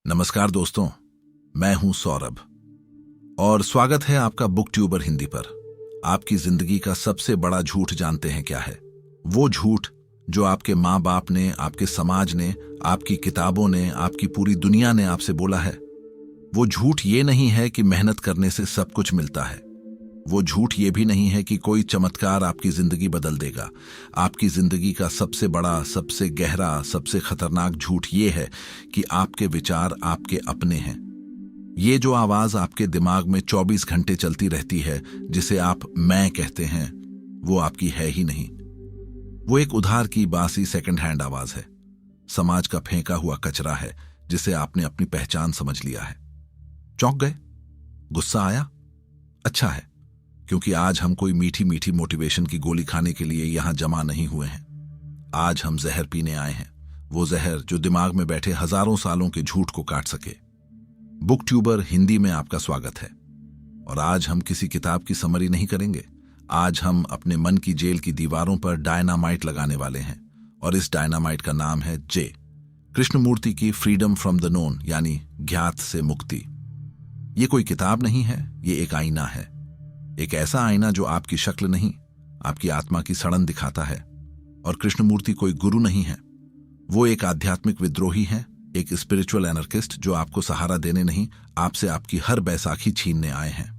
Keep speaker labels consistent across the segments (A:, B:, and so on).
A: नमस्कार दोस्तों, मैं हूं सौरभ और स्वागत है आपका बुक ट्यूबर हिंदी पर। आपकी जिंदगी का सबसे बड़ा झूठ जानते हैं क्या है? वो झूठ जो आपके माँ बाप ने, आपके समाज ने, आपकी किताबों ने, आपकी पूरी दुनिया ने आपसे बोला है। वो झूठ ये नहीं है कि मेहनत करने से सब कुछ मिलता है। वो झूठ ये भी नहीं है कि कोई चमत्कार आपकी जिंदगी बदल देगा। आपकी जिंदगी का सबसे बड़ा, सबसे गहरा, सबसे खतरनाक झूठ ये है कि आपके विचार आपके अपने हैं। ये जो आवाज आपके दिमाग में 24 घंटे चलती रहती है, जिसे आप मैं कहते हैं, वो आपकी है ही नहीं। वो एक उधार की बासी सेकंड हैंड आवाज है। समाज का फेंका हुआ कचरा है जिसे आपने अपनी पहचान समझ लिया है। चौंक गए? गुस्सा आया? अच्छा है, क्योंकि आज हम कोई मीठी मीठी मोटिवेशन की गोली खाने के लिए यहां जमा नहीं हुए हैं। आज हम जहर पीने आए हैं, वो जहर जो दिमाग में बैठे हजारों सालों के झूठ को काट सके। बुक ट्यूबर हिंदी में आपका स्वागत है। और आज हम किसी किताब की समरी नहीं करेंगे। आज हम अपने मन की जेल की दीवारों पर डायनामाइट लगाने वाले हैं, और इस डायनामाइट का नाम है जे। कृष्णमूर्ति की फ्रीडम फ्रॉम द नोन, यानी ज्ञात से मुक्ति। ये कोई किताब नहीं है, ये एक आईना है। एक ऐसा आईना जो आपकी शक्ल नहीं, आपकी आत्मा की सड़न दिखाता है। और कृष्णमूर्ति कोई गुरु नहीं है, वो एक आध्यात्मिक विद्रोही है, एक स्पिरिचुअल एनर्किस्ट जो आपको सहारा देने नहीं, आपसे आपकी हर बैसाखी छीनने आए हैं।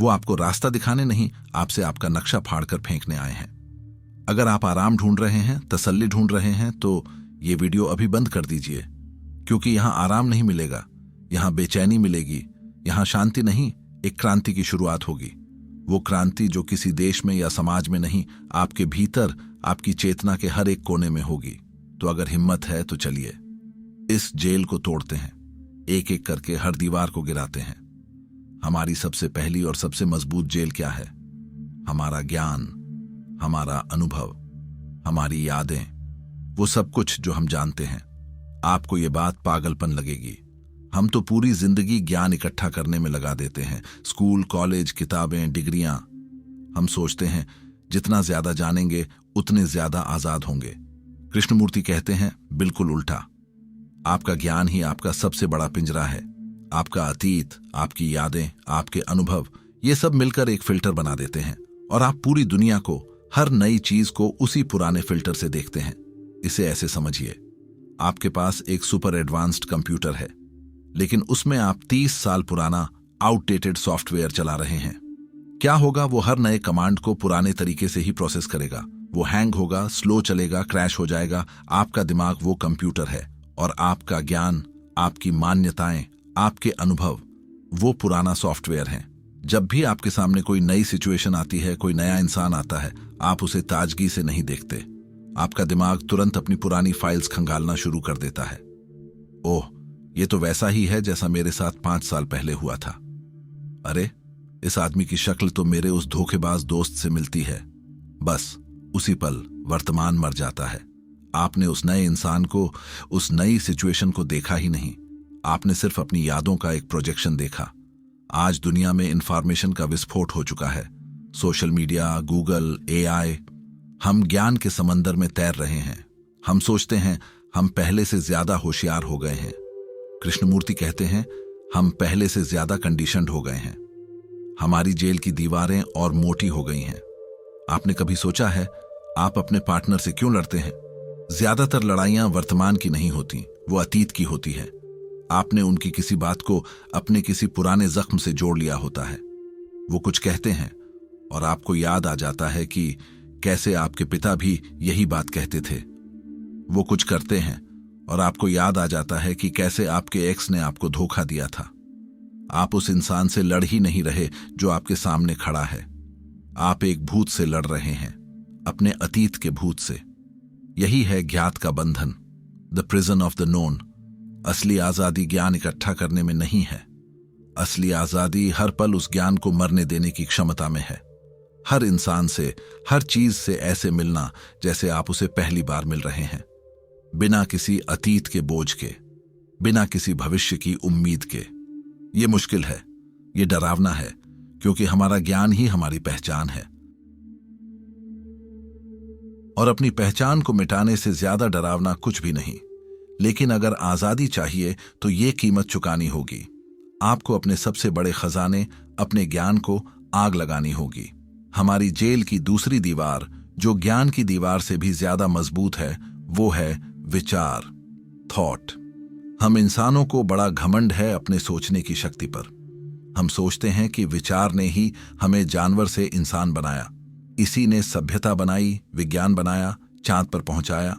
A: वो आपको रास्ता दिखाने नहीं, आपसे आपका नक्शा फाड़कर फेंकने आए हैं। अगर आप आराम ढूंढ रहे हैं, तसल्ली ढूंढ रहे हैं, तो ये वीडियो अभी बंद कर दीजिए, क्योंकि यहां आराम नहीं मिलेगा, यहां बेचैनी मिलेगी, यहां शांति नहीं, एक क्रांति की शुरुआत होगी। वो क्रांति जो किसी देश में या समाज में नहीं, आपके भीतर, आपकी चेतना के हर एक कोने में होगी। तो अगर हिम्मत है तो चलिए इस जेल को तोड़ते हैं, एक एक करके हर दीवार को गिराते हैं। हमारी सबसे पहली और सबसे मजबूत जेल क्या है? हमारा ज्ञान, हमारा अनुभव, हमारी यादें, वो सब कुछ जो हम जानते हैं। आपको ये बात पागलपन लगेगी, हम तो पूरी जिंदगी ज्ञान इकट्ठा करने में लगा देते हैं। स्कूल, कॉलेज, किताबें, डिग्रियां। हम सोचते हैं जितना ज्यादा जानेंगे उतने ज्यादा आजाद होंगे। कृष्णमूर्ति कहते हैं बिल्कुल उल्टा। आपका ज्ञान ही आपका सबसे बड़ा पिंजरा है। आपका अतीत, आपकी यादें, आपके अनुभव, ये सब मिलकर एक फिल्टर बना देते हैं, और आप पूरी दुनिया को, हर नई चीज को उसी पुराने फिल्टर से देखते हैं। इसे ऐसे समझिए, आपके पास एक सुपर एडवांस्ड कंप्यूटर है, लेकिन उसमें आप 30 साल पुराना आउटडेटेड सॉफ्टवेयर चला रहे हैं। क्या होगा? वो हर नए कमांड को पुराने तरीके से ही प्रोसेस करेगा। वो हैंग होगा, स्लो चलेगा, क्रैश हो जाएगा। आपका दिमाग वो कंप्यूटर है, और आपका ज्ञान, आपकी मान्यताएं, आपके अनुभव वो पुराना सॉफ्टवेयर हैं। जब भी आपके सामने कोई नई सिचुएशन आती है, कोई नया इंसान आता है, आप उसे ताजगी से नहीं देखते। आपका दिमाग तुरंत अपनी पुरानी फाइल्स खंगालना शुरू कर देता है। ओह, ये तो वैसा ही है जैसा मेरे साथ 5 साल पहले हुआ था। अरे, इस आदमी की शक्ल तो मेरे उस धोखेबाज दोस्त से मिलती है। बस उसी पल वर्तमान मर जाता है। आपने उस नए इंसान को, उस नई सिचुएशन को देखा ही नहीं। आपने सिर्फ अपनी यादों का एक प्रोजेक्शन देखा। आज दुनिया में इंफॉर्मेशन का विस्फोट हो चुका है। सोशल मीडिया, गूगल, एआई, हम ज्ञान के समंदर में तैर रहे हैं। हम सोचते हैं हम पहले से ज्यादा होशियार हो गए हैं। कृष्णमूर्ति कहते हैं हम पहले से ज्यादा कंडीशनड हो गए हैं। हमारी जेल की दीवारें और मोटी हो गई हैं। आपने कभी सोचा है आप अपने पार्टनर से क्यों लड़ते हैं? ज्यादातर लड़ाइयां वर्तमान की नहीं होती, वो अतीत की होती है। आपने उनकी किसी बात को अपने किसी पुराने जख्म से जोड़ लिया होता है। वो कुछ कहते हैं और आपको याद आ जाता है कि कैसे आपके पिता भी यही बात कहते थे। वो कुछ करते हैं और आपको याद आ जाता है कि कैसे आपके एक्स ने आपको धोखा दिया था। आप उस इंसान से लड़ ही नहीं रहे जो आपके सामने खड़ा है। आप एक भूत से लड़ रहे हैं, अपने अतीत के भूत से। यही है ज्ञात का बंधन, the prison of the known. असली आजादी ज्ञान इकट्ठा करने में नहीं है। असली आजादी हर पल उस ज्ञान को मरने देने की क्षमता में है। हर इंसान से, हर चीज से ऐसे मिलना जैसे आप उसे पहली बार मिल रहे हैं, बिना किसी अतीत के बोझ के, बिना किसी भविष्य की उम्मीद के। ये मुश्किल है, ये डरावना है, क्योंकि हमारा ज्ञान ही हमारी पहचान है। और अपनी पहचान को मिटाने से ज्यादा डरावना कुछ भी नहीं। लेकिन अगर आजादी चाहिए तो ये कीमत चुकानी होगी। आपको अपने सबसे बड़े खजाने, अपने ज्ञान को आग लगानी होगी। हमारी जेल की दूसरी दीवार, जो ज्ञान की दीवार से भी ज्यादा मजबूत है, वो है विचार, थॉट। हम इंसानों को बड़ा घमंड है अपने सोचने की शक्ति पर। हम सोचते हैं कि विचार ने ही हमें जानवर से इंसान बनाया, इसी ने सभ्यता बनाई, विज्ञान बनाया, चांद पर पहुंचाया।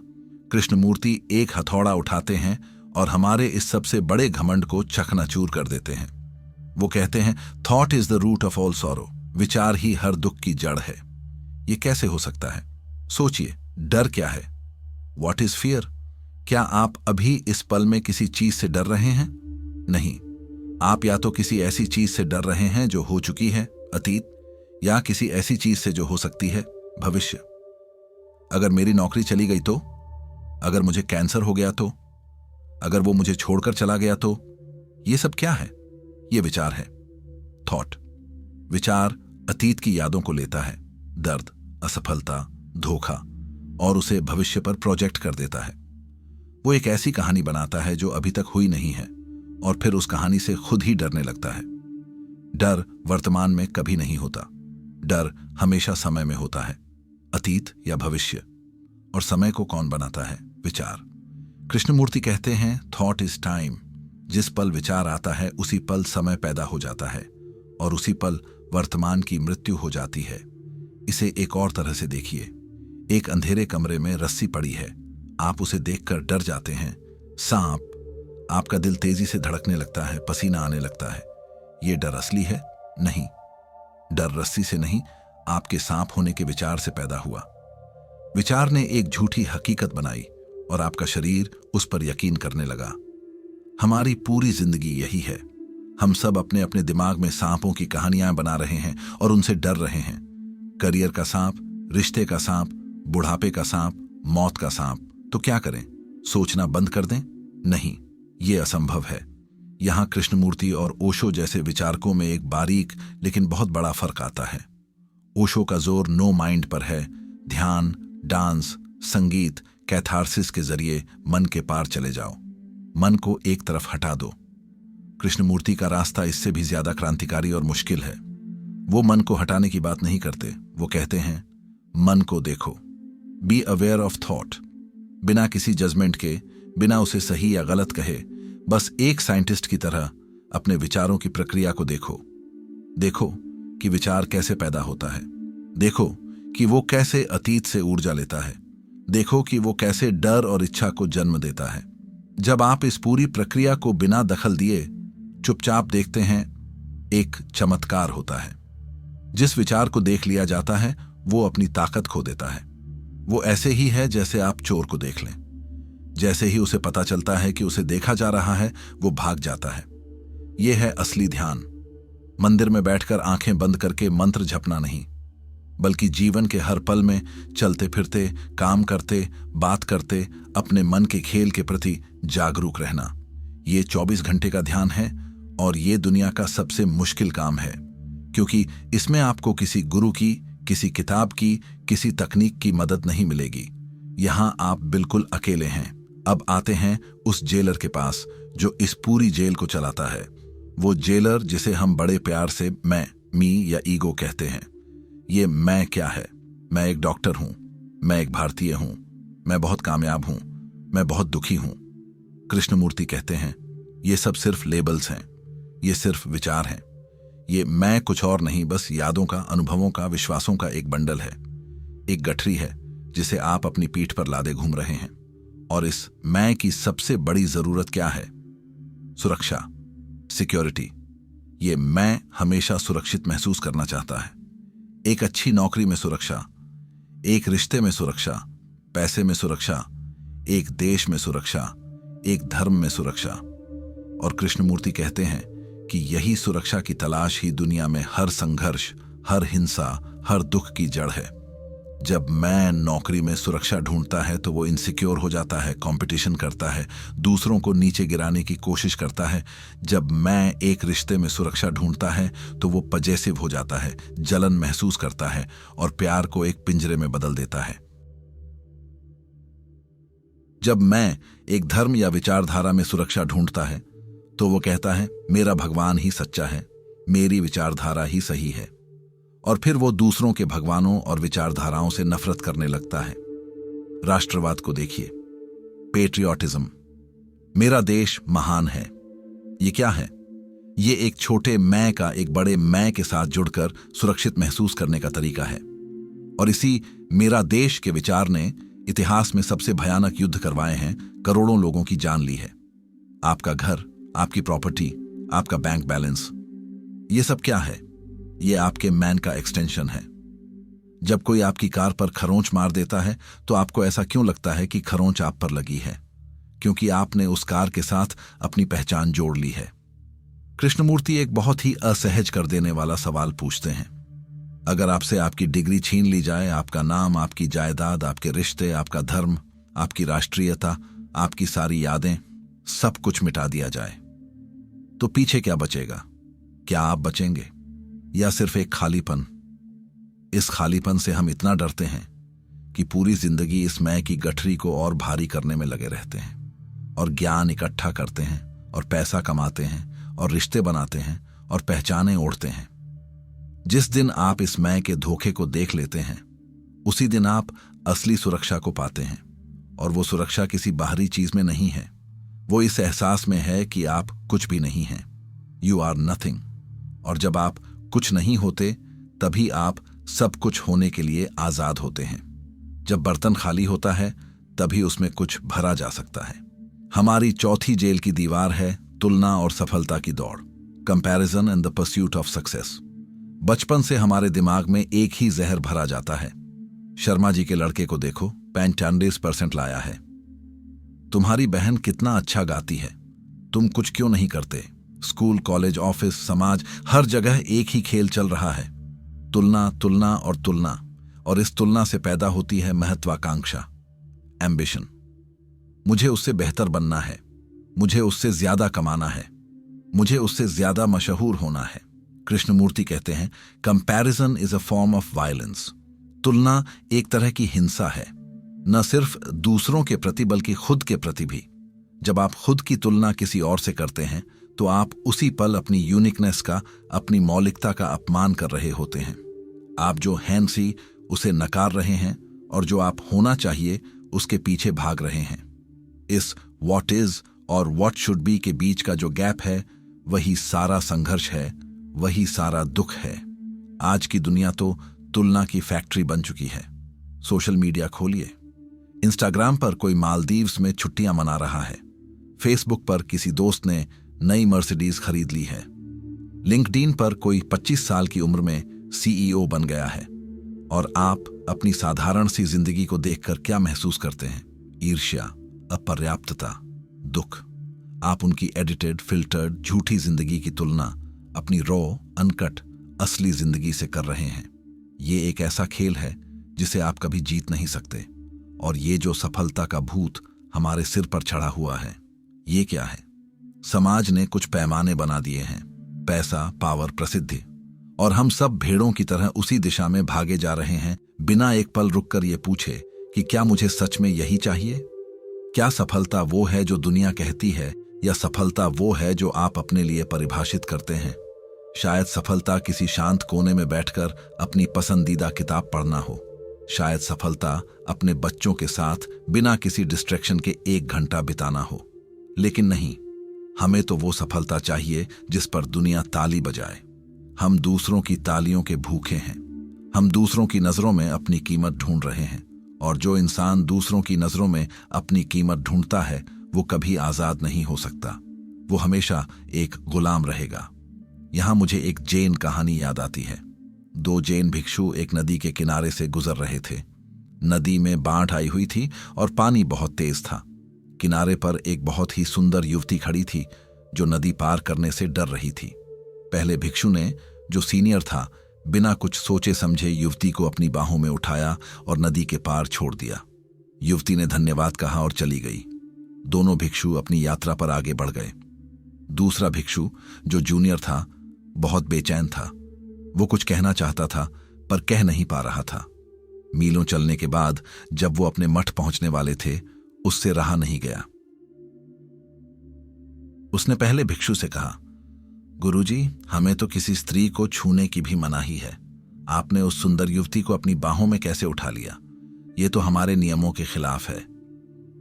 A: कृष्णमूर्ति एक हथौड़ा उठाते हैं और हमारे इस सबसे बड़े घमंड को चकनाचूर कर देते हैं। वो कहते हैं, thought is the root of all sorrow. विचार ही हर दुख की जड़ है। ये कैसे हो सकता है? सोचिए, डर क्या है? What is fear? क्या आप अभी इस पल में किसी चीज से डर रहे हैं? नहीं। आप या तो किसी ऐसी चीज से डर रहे हैं जो हो चुकी है, अतीत, या किसी ऐसी चीज से जो हो सकती है, भविष्य। अगर मेरी नौकरी चली गई तो? अगर मुझे कैंसर हो गया तो? अगर वो मुझे छोड़कर चला गया तो? ये सब क्या है? ये विचार है, थॉट। विचार अतीत की यादों को लेता है, दर्द, असफलता, धोखा, और उसे भविष्य पर प्रोजेक्ट कर देता है। वो एक ऐसी कहानी बनाता है जो अभी तक हुई नहीं है, और फिर उस कहानी से खुद ही डरने लगता है। डर वर्तमान में कभी नहीं होता। डर हमेशा समय में होता है, अतीत या भविष्य। और समय को कौन बनाता है? विचार। कृष्णमूर्ति कहते हैं, थॉट इज टाइम। जिस पल विचार आता है उसी पल समय पैदा हो जाता है, और उसी पल वर्तमान की मृत्यु हो जाती है। इसे एक और तरह से देखिए। एक अंधेरे कमरे में रस्सी पड़ी है, आप उसे देखकर डर जाते हैं, सांप। आपका दिल तेजी से धड़कने लगता है, पसीना आने लगता है। ये डर असली है? नहीं। डर रस्सी से नहीं, आपके सांप होने के विचार से पैदा हुआ। विचार ने एक झूठी हकीकत बनाई और आपका शरीर उस पर यकीन करने लगा। हमारी पूरी जिंदगी यही है। हम सब अपने अपने दिमाग में सांपों की कहानियां बना रहे हैं और उनसे डर रहे हैं। करियर का सांप, रिश्ते का सांप, बुढ़ापे का सांप, मौत का सांप। तो क्या करें? सोचना बंद कर दें? नहीं, ये असंभव है। यहां कृष्णमूर्ति और ओशो जैसे विचारकों में एक बारीक लेकिन बहुत बड़ा फर्क आता है। ओशो का जोर नो माइंड पर है। ध्यान, डांस, संगीत, कैथारसिस के जरिए मन के पार चले जाओ। मन को एक तरफ हटा दो। कृष्णमूर्ति का रास्ता इससे भी ज्यादा क्रांतिकारी और मुश्किल है। वो मन को हटाने की बात नहीं करते। वो कहते हैं, मन को देखो, बी अवेयर ऑफ थॉट। बिना किसी जजमेंट के, बिना उसे सही या गलत कहे, बस एक साइंटिस्ट की तरह अपने विचारों की प्रक्रिया को देखो। देखो कि विचार कैसे पैदा होता है। देखो कि वो कैसे अतीत से ऊर्जा लेता है। देखो कि वो कैसे डर और इच्छा को जन्म देता है। जब आप इस पूरी प्रक्रिया को बिना दखल दिए चुपचाप देखते हैं, एक चमत्कार होता है। जिस विचार को देख लिया जाता है वो अपनी ताकत खो देता है। वो ऐसे ही है जैसे आप चोर को देख लें। जैसे ही उसे पता चलता है कि उसे देखा जा रहा है, वो भाग जाता है। यह है असली ध्यान। मंदिर में बैठकर आंखें बंद करके मंत्र जपना नहीं, बल्कि जीवन के हर पल में चलते फिरते, काम करते, बात करते अपने मन के खेल के प्रति जागरूक रहना। ये 24 घंटे का ध्यान है और ये दुनिया का सबसे मुश्किल काम है, क्योंकि इसमें आपको किसी गुरु की, किसी किताब की, किसी तकनीक की मदद नहीं मिलेगी। यहां आप बिल्कुल अकेले हैं। अब आते हैं उस जेलर के पास जो इस पूरी जेल को चलाता है। वो जेलर जिसे हम बड़े प्यार से मैं, मी या ईगो कहते हैं। ये मैं क्या है? मैं एक डॉक्टर हूं, मैं एक भारतीय हूं, मैं बहुत कामयाब हूं, मैं बहुत दुखी हूं। कृष्णमूर्ति कहते हैं, ये सब सिर्फ लेबल्स हैं, ये सिर्फ विचार हैं। ये मैं कुछ और नहीं, बस यादों का, अनुभवों का, विश्वासों का एक बंडल है, एक गठरी है जिसे आप अपनी पीठ पर लादे घूम रहे हैं। और इस मैं की सबसे बड़ी जरूरत क्या है? सुरक्षा, सिक्योरिटी। ये मैं हमेशा सुरक्षित महसूस करना चाहता है। एक अच्छी नौकरी में सुरक्षा, एक रिश्ते में सुरक्षा, पैसे में सुरक्षा, एक देश में सुरक्षा, एक धर्म में सुरक्षा। और कृष्णमूर्ति कहते हैं कि यही सुरक्षा की तलाश ही दुनिया में हर संघर्ष, हर हिंसा, हर दुख की जड़ है। जब मैं नौकरी में सुरक्षा ढूंढता है तो वो इनसिक्योर हो जाता है, कंपटीशन करता है, दूसरों को नीचे गिराने की कोशिश करता है। जब मैं एक रिश्ते में सुरक्षा ढूंढता है तो वो पजेसिव हो जाता है, जलन महसूस करता है और प्यार को एक पिंजरे में बदल देता है। जब मैं एक धर्म या विचारधारा में सुरक्षा ढूंढता है तो वो कहता है मेरा भगवान ही सच्चा है, मेरी विचारधारा ही सही है, और फिर वो दूसरों के भगवानों और विचारधाराओं से नफरत करने लगता है। राष्ट्रवाद को देखिए, पेट्रियोटिज्म, मेरा देश महान है। ये क्या है? ये एक छोटे मैं का एक बड़े मैं के साथ जुड़कर सुरक्षित महसूस करने का तरीका है। और इसी मेरा देश के विचार ने इतिहास में सबसे भयानक युद्ध करवाए हैं, करोड़ों लोगों की जान ली है। आपका घर, आपकी प्रॉपर्टी, आपका बैंक बैलेंस, ये सब क्या है? ये आपके मैन का एक्सटेंशन है। जब कोई आपकी कार पर खरोंच मार देता है तो आपको ऐसा क्यों लगता है कि खरोंच आप पर लगी है? क्योंकि आपने उस कार के साथ अपनी पहचान जोड़ ली है। कृष्णमूर्ति एक बहुत ही असहज कर देने वाला सवाल पूछते हैं। अगर आपसे आपकी डिग्री छीन ली जाए, आपका नाम, आपकी जायदाद, आपके रिश्ते, आपका धर्म, आपकी राष्ट्रीयता, आपकी सारी यादें, सब कुछ मिटा दिया जाए, तो पीछे क्या बचेगा? क्या आप बचेंगे या सिर्फ एक खालीपन? इस खालीपन से हम इतना डरते हैं कि पूरी जिंदगी इस मैं की गठरी को और भारी करने में लगे रहते हैं और ज्ञान इकट्ठा करते हैं और पैसा कमाते हैं और रिश्ते बनाते हैं और पहचानें ओढ़ते हैं। जिस दिन आप इस मैं के धोखे को देख लेते हैं, उसी दिन आप असली सुरक्षा को पाते हैं। और वो सुरक्षा किसी बाहरी चीज में नहीं है, वो इस एहसास में है कि आप कुछ भी नहीं हैं। You are nothing. और जब आप कुछ नहीं होते, तभी आप सब कुछ होने के लिए आजाद होते हैं। जब बर्तन खाली होता है, तभी उसमें कुछ भरा जा सकता है। हमारी चौथी जेल की दीवार है तुलना और सफलता की दौड़, comparison and the pursuit of success. बचपन से हमारे दिमाग में एक ही जहर भरा जाता है। शर्मा जी के लड़के को देखो, 95% लाया है। तुम्हारी बहन कितना अच्छा गाती है, तुम कुछ क्यों नहीं करते? स्कूल, कॉलेज, ऑफिस, समाज, हर जगह एक ही खेल चल रहा है, तुलना, तुलना और तुलना। और इस तुलना से पैदा होती है महत्वाकांक्षा, एम्बिशन। मुझे उससे बेहतर बनना है, मुझे उससे ज्यादा कमाना है, मुझे उससे ज्यादा मशहूर होना है। कृष्णमूर्ति कहते हैं comparison is a form of violence. तुलना एक तरह की हिंसा है, न सिर्फ दूसरों के प्रति बल्कि खुद के प्रति भी। जब आप खुद की तुलना किसी और से करते हैं तो आप उसी पल अपनी यूनिकनेस का, अपनी मौलिकता का अपमान कर रहे होते हैं। आप जो हैं सी उसे नकार रहे हैं और जो आप होना चाहिए उसके पीछे भाग रहे हैं। इस व्हाट इज और व्हाट शुड बी के बीच का जो गैप है, वही सारा संघर्ष है, वही सारा दुख है। आज की दुनिया तो तुलना की फैक्ट्री बन चुकी है। सोशल मीडिया खोलिए, इंस्टाग्राम पर कोई मालदीव्स में छुट्टियां मना रहा है, फेसबुक पर किसी दोस्त ने नई मर्सिडीज खरीद ली है, लिंक्डइन पर कोई 25 साल की उम्र में CEO बन गया है, और आप अपनी साधारण सी जिंदगी को देखकर क्या महसूस करते हैं? ईर्ष्या, अपर्याप्तता, दुख। आप उनकी एडिटेड, फिल्टर्ड, झूठी जिंदगी की तुलना अपनी रॉ, अनकट, असली जिंदगी से कर रहे हैं। ये एक ऐसा खेल है जिसे आप कभी जीत नहीं सकते। और ये जो सफलता का भूत हमारे सिर पर चढ़ा हुआ है, ये क्या है? समाज ने कुछ पैमाने बना दिए हैं, पैसा, पावर, प्रसिद्धि, और हम सब भेड़ों की तरह उसी दिशा में भागे जा रहे हैं, बिना एक पल रुककर ये पूछे कि क्या मुझे सच में यही चाहिए? क्या सफलता वो है जो दुनिया कहती है, या सफलता वो है जो आप अपने लिए परिभाषित करते हैं? शायद सफलता किसी शांत कोने में बैठकर अपनी पसंदीदा किताब पढ़ना हो। शायद सफलता अपने बच्चों के साथ बिना किसी डिस्ट्रैक्शन के 1 घंटा बिताना हो। लेकिन नहीं, हमें तो वो सफलता चाहिए जिस पर दुनिया ताली बजाए। हम दूसरों की तालियों के भूखे हैं। हम दूसरों की नजरों में अपनी कीमत ढूंढ रहे हैं, और जो इंसान दूसरों की नजरों में अपनी कीमत ढूंढता है वो कभी आजाद नहीं हो सकता। वो हमेशा एक गुलाम रहेगा। यहां मुझे एक जैन कहानी याद आती है। 2 जैन भिक्षु एक नदी के किनारे से गुजर रहे थे। नदी में बाढ़ आई हुई थी और पानी बहुत तेज था। किनारे पर एक बहुत ही सुंदर युवती खड़ी थी जो नदी पार करने से डर रही थी। पहले भिक्षु ने, जो सीनियर था, बिना कुछ सोचे समझे युवती को अपनी बाहों में उठाया और नदी के पार छोड़ दिया। युवती ने धन्यवाद कहा और चली गई। दोनों भिक्षु अपनी यात्रा पर आगे बढ़ गए। दूसरा भिक्षु, जो जूनियर था, बहुत बेचैन था। वो कुछ कहना चाहता था पर कह नहीं पा रहा था। मीलों चलने के बाद जब वो अपने मठ पहुंचने वाले थे, उससे रहा नहीं गया। उसने पहले भिक्षु से कहा, गुरुजी, हमें तो किसी स्त्री को छूने की भी मनाही है। आपने उस सुंदर युवती को अपनी बाहों में कैसे उठा लिया? ये तो हमारे नियमों के खिलाफ है।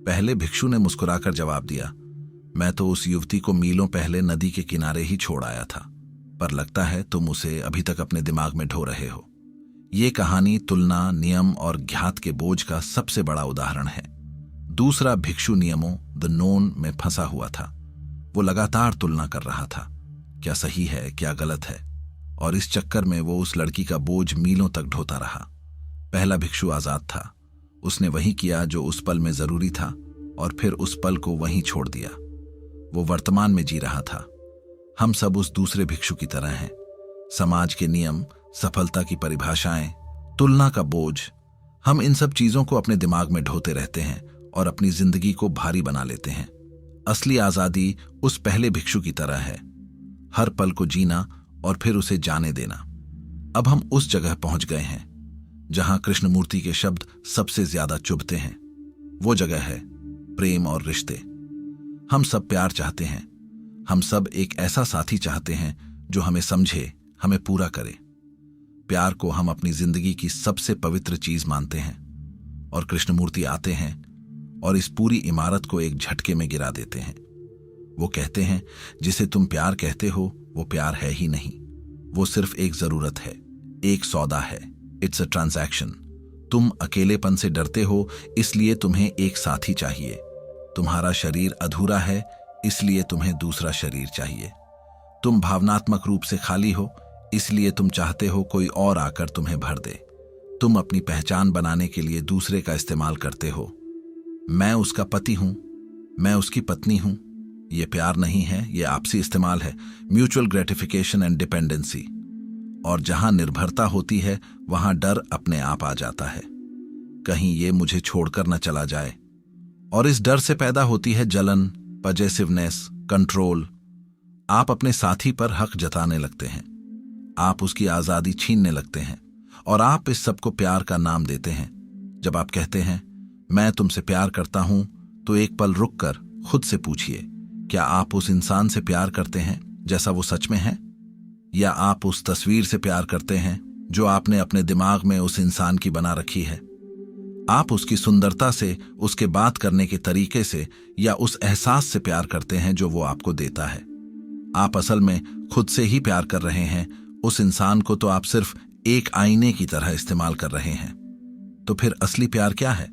A: पहले भिक्षु ने मुस्कुराकर जवाब दिया, मैं तो उस युवती को मीलों पहले नदी के किनारे ही छोड़ आया था, पर लगता है तुम उसे अभी तक अपने दिमाग में ढो रहे हो। ये कहानी तुलना, नियम और घात के बोझ का सबसे बड़ा उदाहरण है। दूसरा भिक्षु नियमों द नोन में फंसा हुआ था। वो लगातार तुलना कर रहा था, क्या सही है, क्या गलत है, और इस चक्कर में वो उस लड़की का बोझ मीलों तक ढोता रहा। पहला भिक्षु आजाद था। उसने वही किया जो उस पल में जरूरी था और फिर उस पल को वहीं छोड़ दिया। वो वर्तमान में जी रहा था। हम सब उस दूसरे भिक्षु की तरह हैं। समाज के नियम, सफलता की परिभाषाएं, तुलना का बोझ, हम इन सब चीजों को अपने दिमाग में ढोते रहते हैं और अपनी जिंदगी को भारी बना लेते हैं। असली आजादी उस पहले भिक्षु की तरह है, हर पल को जीना और फिर उसे जाने देना। अब हम उस जगह पहुंच गए हैं जहां कृष्णमूर्ति के शब्द सबसे ज्यादा चुभते हैं। वो जगह है प्रेम और रिश्ते। हम सब प्यार चाहते हैं। हम सब एक ऐसा साथी चाहते हैं जो हमें समझे, हमें पूरा करे। प्यार को हम अपनी जिंदगी की सबसे पवित्र चीज मानते हैं, और कृष्णमूर्ति आते हैं और इस पूरी इमारत को एक झटके में गिरा देते हैं। वो कहते हैं, जिसे तुम प्यार कहते हो वो प्यार है ही नहीं, वो सिर्फ एक जरूरत है, एक सौदा है। It's a transaction. तुम अकेलेपन से डरते हो, इसलिए तुम्हें एक साथी चाहिए। तुम्हारा शरीर अधूरा है, इसलिए तुम्हें दूसरा शरीर चाहिए। तुम भावनात्मक रूप से खाली हो, इसलिए तुम चाहते हो कोई और आकर तुम्हें भर दे। तुम अपनी पहचान बनाने के लिए दूसरे का इस्तेमाल करते हो। मैं उसका पति हूं, मैं उसकी पत्नी हूं। ये प्यार नहीं है, ये आपसी इस्तेमाल है, म्यूचुअल ग्रेटिफिकेशन एंड डिपेंडेंसी। और जहां निर्भरता होती है वहां डर अपने आप आ जाता है, कहीं ये मुझे छोड़कर न चला जाए। और इस डर से पैदा होती है जलन, पजेसिवनेस, कंट्रोल। आप अपने साथी पर हक जताने लगते हैं, आप उसकी आजादी छीनने लगते हैं, और आप इस सब को प्यार का नाम देते हैं। जब आप कहते हैं मैं तुमसे प्यार करता हूं, तो एक पल रुककर खुद से पूछिए, क्या आप उस इंसान से प्यार करते हैं जैसा वो सच में है, या आप उस तस्वीर से प्यार करते हैं जो आपने अपने दिमाग में उस इंसान की बना रखी है। आप उसकी सुंदरता से, उसके बात करने के तरीके से, या उस एहसास से प्यार करते हैं जो वो आपको देता है। आप असल में खुद से ही प्यार कर रहे हैं। उस इंसान को तो आप सिर्फ एक आईने की तरह इस्तेमाल कर रहे हैं। तो फिर असली प्यार क्या है?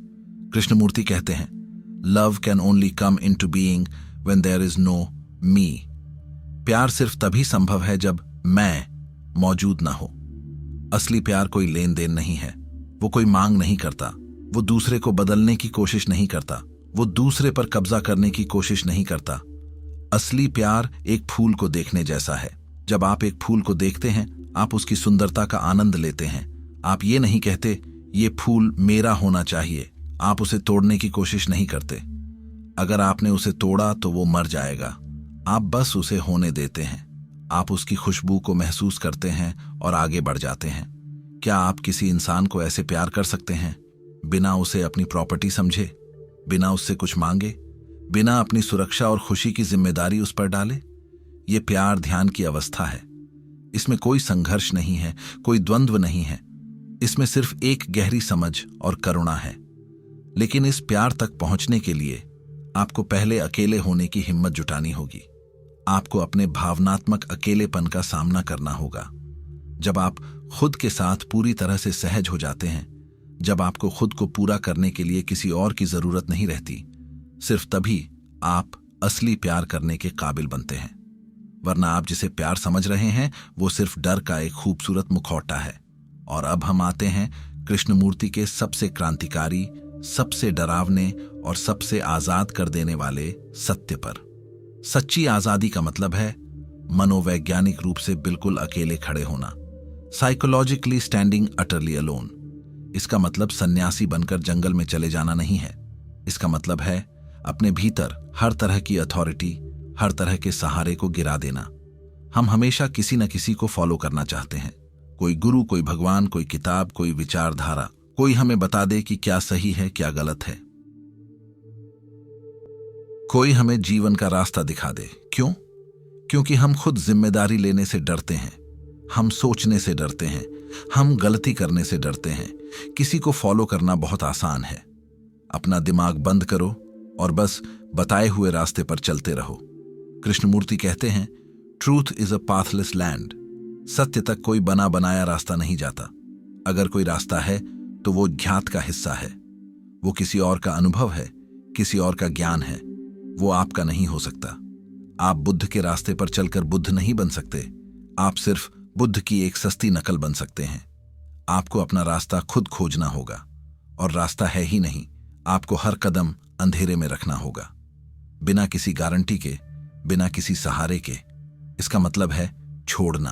A: कृष्णमूर्ति कहते हैं, love can only come into being when there is no me. प्यार सिर्फ तभी संभव है जब मैं मौजूद ना हो। असली प्यार कोई लेन देन नहीं है, वो कोई मांग नहीं करता, वो दूसरे को बदलने की कोशिश नहीं करता, वो दूसरे पर कब्जा करने की कोशिश नहीं करता। असली प्यार एक फूल को देखने जैसा है। जब आप एक फूल को देखते हैं, आप उसकी सुंदरता का आनंद लेते हैं। आप ये नहीं कहते ये फूल मेरा होना चाहिए। आप उसे तोड़ने की कोशिश नहीं करते। अगर आपने उसे तोड़ा तो वो मर जाएगा। आप बस उसे होने देते हैं। आप उसकी खुशबू को महसूस करते हैं और आगे बढ़ जाते हैं। क्या आप किसी इंसान को ऐसे प्यार कर सकते हैं बिना उसे अपनी प्रॉपर्टी समझे, बिना उससे कुछ मांगे, बिना अपनी सुरक्षा और खुशी की जिम्मेदारी उस पर डाले? ये प्यार ध्यान की अवस्था है। इसमें कोई संघर्ष नहीं है, कोई द्वंद्व नहीं है। इसमें सिर्फ एक गहरी समझ और करुणा है। लेकिन इस प्यार तक पहुंचने के लिए आपको पहले अकेले होने की हिम्मत जुटानी होगी। आपको अपने भावनात्मक अकेलेपन का सामना करना होगा। जब आप खुद के साथ पूरी तरह से सहज हो जाते हैं, जब आपको खुद को पूरा करने के लिए किसी और की जरूरत नहीं रहती, सिर्फ तभी आप असली प्यार करने के काबिल बनते हैं। वरना आप जिसे प्यार समझ रहे हैं वो सिर्फ डर का एक खूबसूरत मुखौटा है। और अब हम आते हैं कृष्णमूर्ति के सबसे क्रांतिकारी, सबसे डरावने और सबसे आजाद कर देने वाले सत्य पर। सच्ची आजादी का मतलब है मनोवैज्ञानिक रूप से बिल्कुल अकेले खड़े होना, साइकोलॉजिकली स्टैंडिंग अटरली अलोन। इसका मतलब सन्यासी बनकर जंगल में चले जाना नहीं है। इसका मतलब है अपने भीतर हर तरह की अथॉरिटी, हर तरह के सहारे को गिरा देना। हम हमेशा किसी न किसी को फॉलो करना चाहते हैं। कोई गुरु, कोई भगवान, कोई किताब, कोई विचारधारा, कोई हमें बता दे कि क्या सही है, क्या गलत है। कोई हमें जीवन का रास्ता दिखा दे। क्यों? क्योंकि हम खुद जिम्मेदारी लेने से डरते हैं, हम सोचने से डरते हैं, हम गलती करने से डरते हैं। किसी को फॉलो करना बहुत आसान है। अपना दिमाग बंद करो और बस बताए हुए रास्ते पर चलते रहो। कृष्णमूर्ति कहते हैं, truth is a pathless land. सत्य तक कोई बना बनाया रास्ता नहीं जाता। अगर कोई रास्ता है तो वो ज्ञात का हिस्सा है, वो किसी और का अनुभव है, किसी और का ज्ञान है, वो आपका नहीं हो सकता। आप बुद्ध के रास्ते पर चलकर बुद्ध नहीं बन सकते, आप सिर्फ बुद्ध की एक सस्ती नकल बन सकते हैं। आपको अपना रास्ता खुद खोजना होगा, और रास्ता है ही नहीं, आपको हर कदम अंधेरे में रखना होगा, बिना किसी गारंटी के, बिना किसी सहारे के। इसका मतलब है छोड़ना,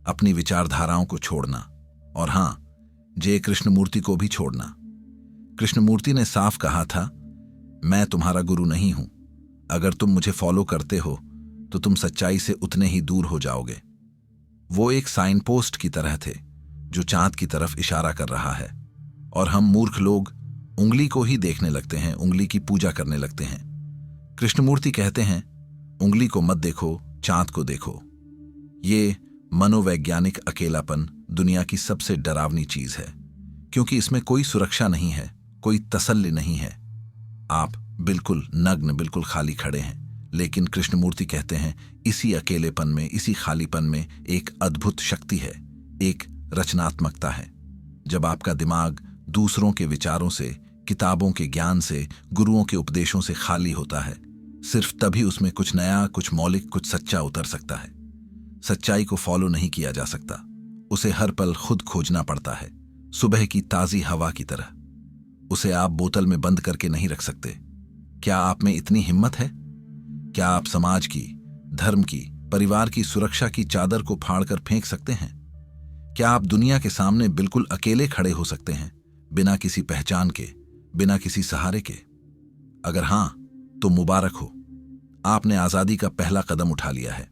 A: अपनी विचारधाराओं को छोड़ना, और हां, जय कृष्णमूर्ति को भी छोड़ना। कृष्णमूर्ति ने साफ कहा था, मैं तुम्हारा गुरु नहीं हूं। अगर तुम मुझे फॉलो करते हो तो तुम सच्चाई से उतने ही दूर हो जाओगे। वो एक साइन पोस्ट की तरह थे जो चांद की तरफ इशारा कर रहा है, और हम मूर्ख लोग उंगली को ही देखने लगते हैं, उंगली की पूजा करने लगते हैं। कृष्णमूर्ति कहते हैं, उंगली को मत देखो, चांद को देखो। ये मनोवैज्ञानिक अकेलापन दुनिया की सबसे डरावनी चीज है, क्योंकि इसमें कोई सुरक्षा नहीं है, कोई तसल्ली नहीं है। आप बिल्कुल नग्न, बिल्कुल खाली खड़े हैं, लेकिन कृष्णमूर्ति कहते हैं, इसी अकेलेपन में, इसी खालीपन में एक अद्भुत शक्ति है, एक रचनात्मकता है। जब आपका दिमाग दूसरों के विचारों से, किताबों के ज्ञान से, गुरुओं के उपदेशों से खाली होता है, सिर्फ तभी उसमें कुछ नया, कुछ मौलिक, कुछ सच्चा उतर सकता है। सच्चाई को फॉलो नहीं किया जा सकता, उसे हर पल खुद खोजना पड़ता है, सुबह की ताजी हवा की तरह। उसे आप बोतल में बंद करके नहीं रख सकते। क्या आप में इतनी हिम्मत है? क्या आप समाज की, धर्म की, परिवार की सुरक्षा की चादर को फाड़कर फेंक सकते हैं? क्या आप दुनिया के सामने बिल्कुल अकेले खड़े हो सकते हैं, बिना किसी पहचान के, बिना किसी सहारे के? अगर हां, तो मुबारक हो, आपने आजादी का पहला कदम उठा लिया है।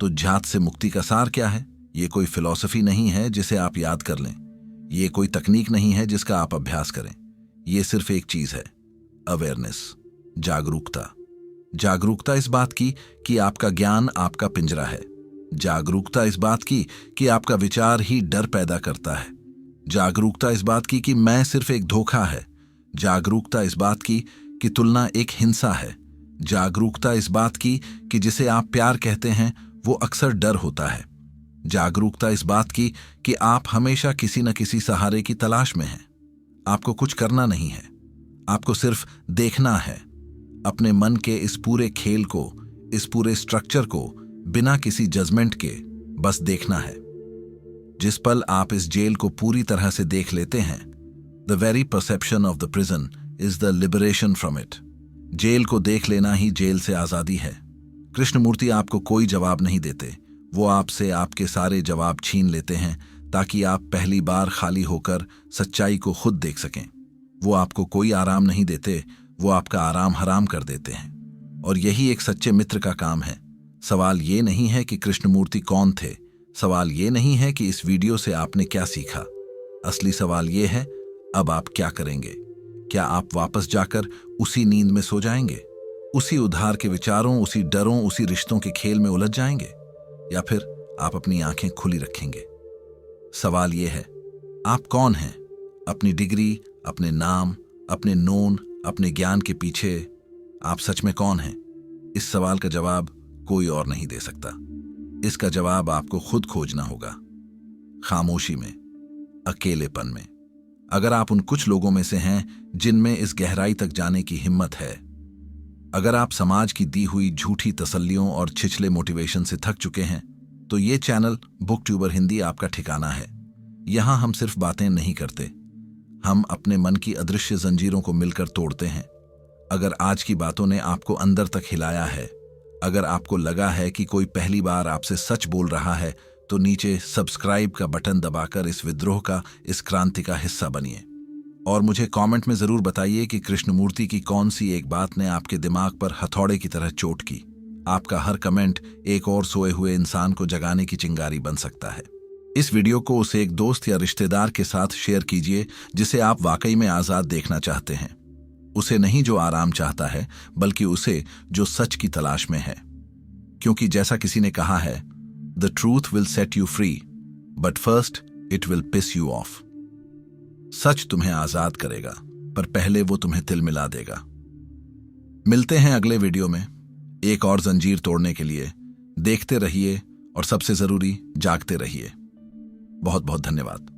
A: तो जात से मुक्ति का सार क्या है? ये कोई फिलॉसफी नहीं है जिसे आप याद कर लें, ये कोई तकनीक नहीं है जिसका आप अभ्यास करें। ये सिर्फ एक चीज है, अवेयरनेस, जागरूकता। जागरूकता इस बात की कि आपका ज्ञान आपका पिंजरा है। जागरूकता इस बात की कि आपका विचार ही डर पैदा करता है। जागरूकता इस बात की कि मैं सिर्फ एक धोखा है। जागरूकता इस बात की कि तुलना एक हिंसा है। जागरूकता इस बात की कि जिसे आप प्यार कहते हैं वो अक्सर डर होता है। जागरूकता इस बात की कि आप हमेशा किसी न किसी सहारे की तलाश में हैं। आपको कुछ करना नहीं है, आपको सिर्फ देखना है, अपने मन के इस पूरे खेल को, इस पूरे स्ट्रक्चर को बिना किसी जजमेंट के बस देखना है। जिस पल आप इस जेल को पूरी तरह से देख लेते हैं, the very perception of the prison is the liberation from it. Jail को देख लेना ही जेल से आजादी है। कृष्णमूर्ति आपको कोई जवाब नहीं देते, वो आपसे आपके सारे जवाब छीन लेते हैं ताकि आप पहली बार खाली होकर सच्चाई को खुद देख सकें। वो आपको कोई आराम नहीं देते, वो आपका आराम हराम कर देते हैं। और यही एक सच्चे मित्र का काम है। सवाल ये नहीं है कि कृष्णमूर्ति कौन थे, सवाल ये नहीं है कि इस वीडियो से आपने क्या सीखा। असली सवाल ये है, अब आप क्या करेंगे? क्या आप वापस जाकर उसी नींद में सो जाएंगे, उसी उधार के विचारों, उसी डरों, उसी रिश्तों के खेल में उलझ जाएंगे, या फिर आप अपनी आंखें खुली रखेंगे? सवाल यह है, आप कौन हैं? अपनी डिग्री, अपने नाम, अपने नोन, अपने ज्ञान के पीछे आप सच में कौन हैं? इस सवाल का जवाब कोई और नहीं दे सकता। इसका जवाब आपको खुद खोजना होगा, खामोशी में, अकेलेपन में। अगर आप उन कुछ लोगों में से हैं जिनमें इस गहराई तक जाने की हिम्मत है, अगर आप समाज की दी हुई झूठी तसल्लियों और छिछले मोटिवेशन से थक चुके हैं, तो ये चैनल बुक ट्यूबर हिंदी आपका ठिकाना है। यहां हम सिर्फ बातें नहीं करते, हम अपने मन की अदृश्य जंजीरों को मिलकर तोड़ते हैं। अगर आज की बातों ने आपको अंदर तक हिलाया है, अगर आपको लगा है कि कोई पहली बार आपसे सच बोल रहा है, तो नीचे सब्सक्राइब का बटन दबाकर इस विद्रोह का, इस क्रांति का हिस्सा बनिए। और मुझे कमेंट में जरूर बताइए कि कृष्णमूर्ति की कौन सी एक बात ने आपके दिमाग पर हथौड़े की तरह चोट की। आपका हर कमेंट एक और सोए हुए इंसान को जगाने की चिंगारी बन सकता है। इस वीडियो को उसे एक दोस्त या रिश्तेदार के साथ शेयर कीजिए जिसे आप वाकई में आजाद देखना चाहते हैं। उसे नहीं जो आराम चाहता है, बल्कि उसे जो सच की तलाश में है। क्योंकि जैसा किसी ने कहा है, the truth will set you free, but first it will piss you off. सच तुम्हें आजाद करेगा, पर पहले वो तुम्हें तिलमिला देगा। मिलते हैं अगले वीडियो में एक और जंजीर तोड़ने के लिए। देखते रहिए और सबसे जरूरी, जागते रहिए। बहुत बहुत धन्यवाद।